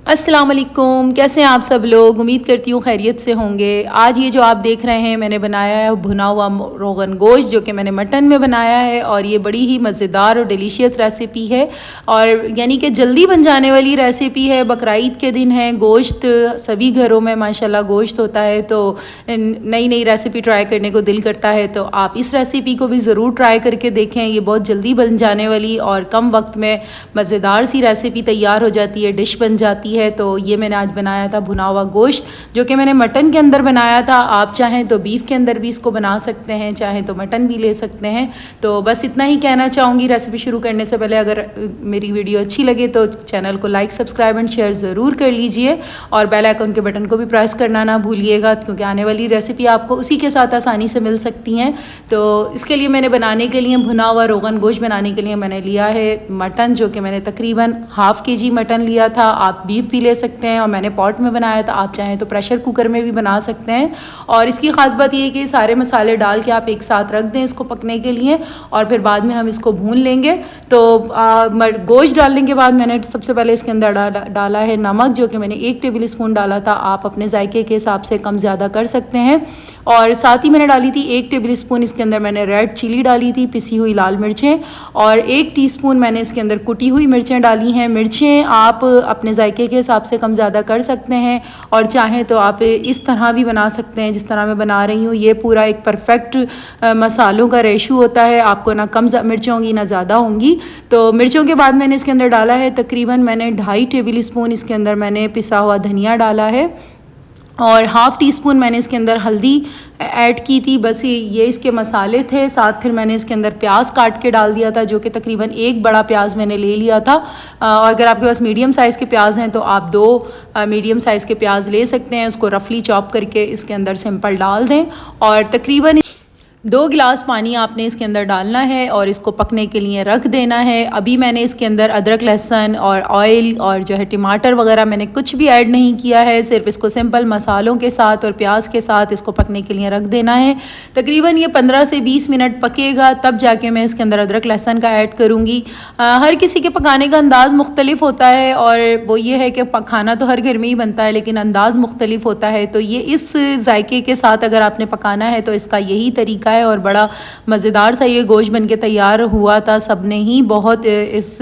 अस्सलाम वालेकुम, कैसे हैं आप सब लोग। उम्मीद करती हूँ खैरियत से होंगे। आज ये जो आप देख रहे हैं मैंने बनाया है भुना हुआ रोगन गोश्त, जो कि मैंने मटन में बनाया है और ये बड़ी ही मज़ेदार और डिलीशियस रेसिपी है और यानी कि जल्दी बन जाने वाली रेसिपी है। बकरीद के दिन है, गोश्त सभी घरों में माशाल्लाह गोश्त होता है, तो नई नई रेसिपी ट्राई करने को दिल करता है। तो आप इस रेसिपी को भी ज़रूर ट्राई करके देखें। ये बहुत जल्दी बन जाने वाली और कम वक्त में मज़ेदार सी रेसिपी तैयार हो जाती है, डिश बन जाती है। तो ये मैंने आज बनाया था भुना हुआ गोश्त, जो कि मैंने मटन के अंदर बनाया था। आप चाहें तो बीफ के अंदर भी इसको बना सकते हैं, चाहें तो मटन भी ले सकते हैं। तो बस इतना ही कहना चाहूँगी। रेसिपी शुरू करने से पहले अगर मेरी वीडियो अच्छी लगे तो चैनल को लाइक, सब्सक्राइब एंड शेयर ज़रूर कर लीजिए और बेल आइकन के बटन को भी प्रेस करना ना भूलिएगा, क्योंकि आने वाली रेसिपी आपको उसी के साथ आसानी से मिल सकती हैं। तो इसके लिए मैंने बनाने के लिए भुना हुआ रोगन गोश्त बनाने के लिए मैंने लिया है मटन, जो कि मैंने तकरीबन हाफ़ kg मटन लिया था। आप बीफ भी ले सकते हैं और मैंने पॉट में बनाया था। आप चाहें तो प्रेशर कुकर में भी बना सकते हैं। और इसकी ख़ास बात ये है कि सारे मसाले डाल के आप एक साथ रख दें इसको पकने के लिए और फिर बाद में हम इसको भून लेंगे। तो गोश्त डालने के बाद मैंने सबसे पहले इसके अंदर डाला है नमक, जो कि मैंने 1 टेबल स्पून डाला था। आप अपने जायके के हिसाब से कम ज़्यादा कर सकते हैं। और साथ ही मैंने डाली थी 1 टेबल स्पून इसके अंदर मैंने रेड चिली डाली थी, पिसी हुई लाल मिर्चें, और 1 टीस्पून मैंने इसके अंदर कुटी हुई मिर्चें डाली हैं। मिर्चें आप अपने जायके के हिसाब से कम ज़्यादा कर सकते हैं और चाहें तो आप इस तरह भी बना सकते हैं जिस तरह मैं बना रही हूँ। ये पूरा एक परफेक्ट मसालों का रेशो होता है, आपको ना कम मिर्चें होंगी ना ज़्यादा होंगी। तो मिर्चों के बाद मैंने इसके अंदर डाला है तकरीबन मैंने 2.5 टेबल स्पून इसके अंदर मैंने पिसा हुआ धनिया डाला है और हाफ़ टी स्पून मैंने इसके अंदर हल्दी ऐड की थी। बस ये इसके मसाले थे। साथ फिर मैंने इसके अंदर प्याज काट के डाल दिया था, जो कि तकरीबन 1 बड़ा प्याज मैंने ले लिया था। और अगर आपके पास मीडियम साइज़ के प्याज हैं तो आप 2 मीडियम साइज़ के प्याज ले सकते हैं। उसको रफली चॉप करके इसके अंदर सिंपल डाल दें और तकरीबन 2 गिलास पानी आपने इसके अंदर डालना है और इसको पकने के लिए रख देना है। अभी मैंने इसके अंदर अदरक, लहसुन और ऑयल और जो है टमाटर वगैरह मैंने कुछ भी ऐड नहीं किया है। सिर्फ इसको सिंपल मसालों के साथ और प्याज के साथ इसको पकने के लिए रख देना है। तकरीबन ये 15 से 20 मिनट पकेगा, तब जाके मैं इसके अंदर अदरक लहसुन का ऐड करूँगी। हर किसी के पकाने का अंदाज़ मुख्तलिफ होता है और वो ये है कि खाना तो हर घर में ही बनता है, लेकिन अंदाज़ मुख्तलिफ होता है। तो ये इस जायके के साथ अगर आपने पकाना है तो इसका यही तरीका है और बड़ा मज़ेदार सा ये गोश्त बन के तैयार हुआ था। सब ने ही बहुत इस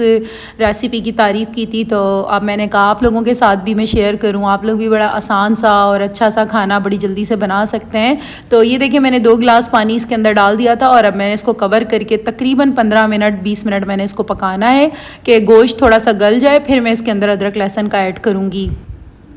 रेसिपी की तारीफ़ की थी। तो अब मैंने कहा आप लोगों के साथ भी मैं शेयर करूं, आप लोग भी बड़ा आसान सा और अच्छा सा खाना बड़ी जल्दी से बना सकते हैं। तो ये देखिए मैंने 2 गिलास पानी इसके अंदर डाल दिया था और अब मैंने इसको कवर करके तकरीबन 15 मिनट 20 मिनट मैंने इसको पकाना है कि गोश्त थोड़ा सा गल जाए। फिर मैं इसके अंदर अदरक लहसुन का ऐड करूँगी।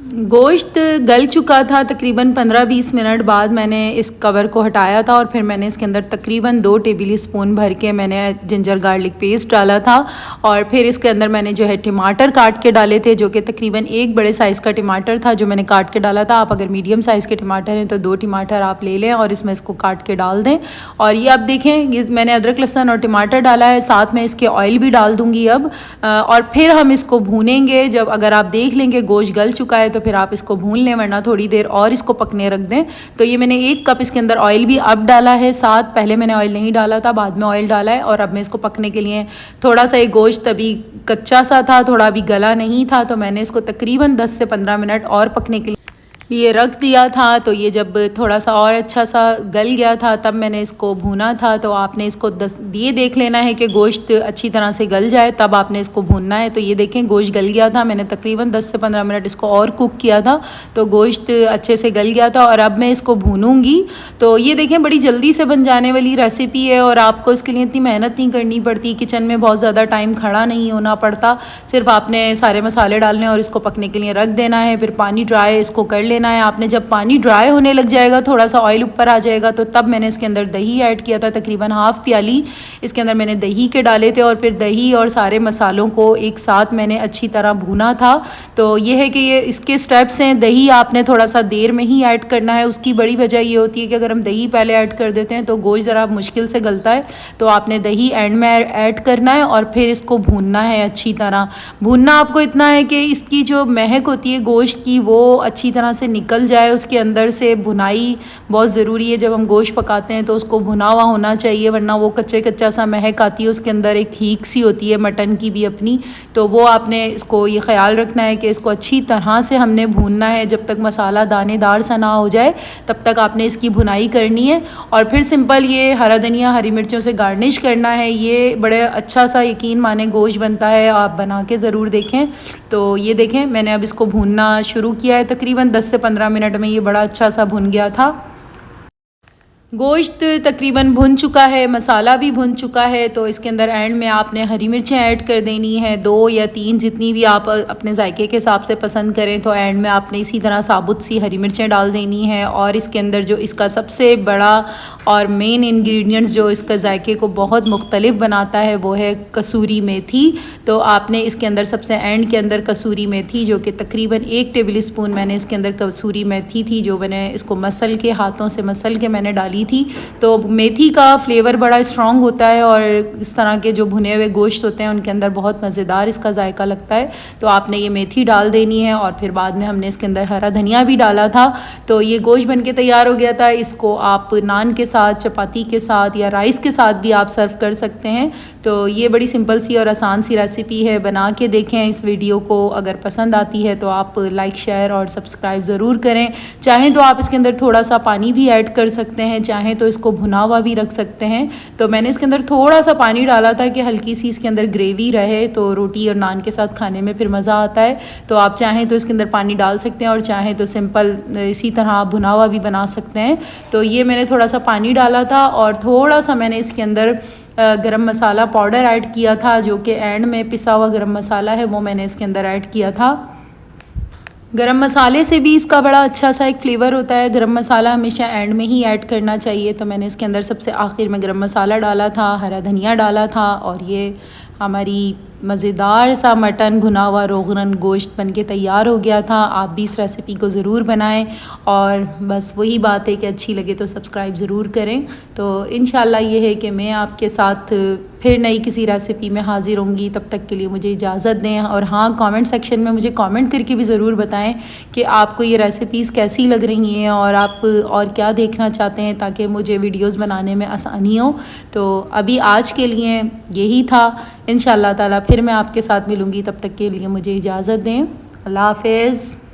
गोश्त गल चुका था। तकरीबन 15-20 मिनट बाद मैंने इस कवर को हटाया था और फिर मैंने इसके अंदर तकरीबन 2 टेबल स्पून भर के मैंने जिंजर गार्लिक पेस्ट डाला था और फिर इसके अंदर मैंने जो है टमाटर काट के डाले थे, जो कि तकरीबन 1 बड़े साइज़ का टमाटर था जो मैंने काट के डाला था। आप अगर मीडियम साइज़ के टमाटर हैं तो 2 टमाटर आप ले लें और इसमें इसको काट के डाल दें। और ये आप देखें ये मैंने अदरक लहसुन और टमाटर डाला है, साथ में इसके ऑयल भी डाल दूँगी अब। और फिर हम इसको भूनेंगे। जब अगर आप देख लेंगे गोश्त गल चुका है तो फिर आप इसको भून लें, वरना थोड़ी देर और इसको पकने रख दें। तो ये मैंने 1 कप इसके अंदर ऑयल भी अब डाला है साथ, पहले मैंने ऑयल नहीं डाला था, बाद में ऑयल डाला है। और अब मैं इसको पकने के लिए थोड़ा सा ये गोश्त अभी कच्चा सा था, थोड़ा अभी गला नहीं था, तो मैंने इसको तकरीबन 10 से 15 मिनट और पकने के लिए ये रख दिया था। तो ये जब थोड़ा सा और अच्छा सा गल गया था तब मैंने इसको भूना था। तो आपने इसको ये देख लेना है कि गोश्त अच्छी तरह से गल जाए, तब आपने इसको भूनना है। तो ये देखें गोश्त गल गया था, मैंने तकरीबन 10 से 15 मिनट इसको और कुक किया था, तो गोश्त अच्छे से गल गया था और अब मैं इसको भूनूंगी। तो ये देखें बड़ी जल्दी से बन जाने वाली रेसिपी है और आपको इसके लिए इतनी मेहनत नहीं करनी पड़ती, किचन में बहुत ज़्यादा टाइम खड़ा नहीं होना पड़ता। सिर्फ आपने सारे मसाले डालने और इसको पकने के लिए रख देना है। फिर पानी ड्राई इसको कर लेना है आपने। जब पानी ड्राई होने लग जाएगा, थोड़ा सा ऑयल ऊपर आ जाएगा, तो तब मैंने इसके अंदर दही ऐड किया था। तकरीबन हाफ़ प्याली इसके अंदर मैंने दही के डाले थे और फिर दही और सारे मसालों को एक साथ मैंने अच्छी तरह भूना था। तो ये है कि ये इसके स्टेप्स हैं। दही आपने थोड़ा सा देर में ही ऐड करना है। उसकी बड़ी वजह ये होती है कि अगर हम दही पहले ऐड कर देते हैं तो गोश्त ज़रा मुश्किल से गलता है, तो आपने दही एंड में ऐड करना है और फिर इसको भूनना है अच्छी तरह। भूनना आपको इतना है कि इसकी जो महक होती है गोश्त की वो अच्छी तरह से से निकल जाए उसके अंदर से। भुनाई बहुत ज़रूरी है, जब हम गोश्त पकाते हैं तो उसको भुना हुआ होना चाहिए, वरना वो कच्चा सा महक आती है उसके अंदर, एक हीक सी होती है मटन की भी अपनी। तो वो आपने इसको ये ख्याल रखना है कि इसको अच्छी तरह से हमने भूनना है, जब तक मसाला दानेदार सा ना हो जाए तब तक आपने इसकी भुनाई करनी है। और फिर सिंपल ये हरा धनिया हरी मिर्चों से गार्निश करना है। ये बड़े अच्छा सा यकीन माने गोश्त बनता है, आप बना के ज़रूर देखें। तो ये देखें मैंने अब इसको भूनना शुरू किया है, तकरीबन 10 से 15 मिनट में ये बड़ा अच्छा सा भुन गया था। गोश्त तकरीबन भुन चुका है, मसाला भी भुन चुका है। तो इसके अंदर एंड में आपने हरी मिर्चें ऐड कर देनी है, 2 या 3 जितनी भी आप अपने जायके के हिसाब से पसंद करें। तो एंड में आपने इसी तरह साबुत सी हरी मिर्चें डाल देनी है। और इसके अंदर जो इसका सबसे बड़ा और मेन इंग्रेडिएंट्स जो इसका जायके को बहुत मुख्तलिफ बनाता है वो है कसूरी मेथी। तो आपने इसके अंदर सबसे एंड के अंदर कसूरी मेथी, जो कि तकरीबन 1 टेबल स्पून मैंने इसके अंदर कसूरी मेथी थी, जो मैंने इसको मसल के हाथों से मसल के मैंने डाली थी। तो मेथी का फ्लेवर बड़ा स्ट्रॉन्ग होता है और इस तरह के जो भुने हुए गोश्त होते हैं उनके अंदर बहुत मज़ेदार इसका जायका लगता है। तो आपने ये मेथी डाल देनी है और फिर बाद में हमने इसके अंदर हरा धनिया भी डाला था। तो ये गोश्त बन के तैयार हो गया था। इसको आप नान के साथ, चपाती के साथ या राइस के साथ भी आप सर्व कर सकते हैं। तो ये बड़ी सिंपल सी और आसान सी रेसिपी है, बना के देखें इस वीडियो को। अगर पसंद आती है तो आप लाइक शेयर और सब्सक्राइब ज़रूर करें। चाहें तो आप इसके अंदर थोड़ा सा पानी भी ऐड कर सकते हैं, चाहें तो इसको भुना हुआ भी रख सकते हैं। तो मैंने इसके अंदर थोड़ा सा पानी डाला था कि हल्की सी इसके अंदर ग्रेवी रहे, तो रोटी और नान के साथ खाने में फिर मज़ा आता है। तो आप चाहें तो इसके अंदर पानी डाल सकते हैं और चाहें तो सिंपल इसी तरह आप भुना हुआ भी बना सकते हैं। तो ये मैंने थोड़ा सा पानी डाला था और थोड़ा सा मैंने इसके अंदर गरम मसाला पाउडर ऐड किया था, जो कि एंड में पिसा हुआ गरम मसाला है वो मैंने इसके अंदर ऐड किया था। गरम मसाले से भी इसका बड़ा अच्छा सा एक फ्लेवर होता है। गरम मसाला हमेशा एंड में ही ऐड करना चाहिए। तो मैंने इसके अंदर सबसे आखिर में गरम मसाला डाला था, हरा धनिया डाला था और ये हमारी मज़ेदार सा मटन भुना हुआ रोगन गोश्त बन के तैयार हो गया था। आप भी इस रेसिपी को ज़रूर बनाएं और बस वही बात है कि अच्छी लगे तो सब्सक्राइब ज़रूर करें। तो इंशाल्लाह ये है कि मैं आपके साथ फिर नई किसी रेसिपी में हाज़िर होंगी। तब तक के लिए मुझे इजाज़त दें। और हाँ, कमेंट सेक्शन में मुझे कमेंट करके भी ज़रूर बताएं कि आपको ये रेसिपीज़ कैसी लग रही हैं और आप और क्या देखना चाहते हैं, ताकि मुझे वीडियोज़ बनाने में आसानी हो। तो अभी आज के लिए यही था। इंशाल्लाह ताला फिर मैं आपके साथ मिलूँगी, तब तक के लिए मुझे इजाज़त दें। अल्लाह हाफ़िज़।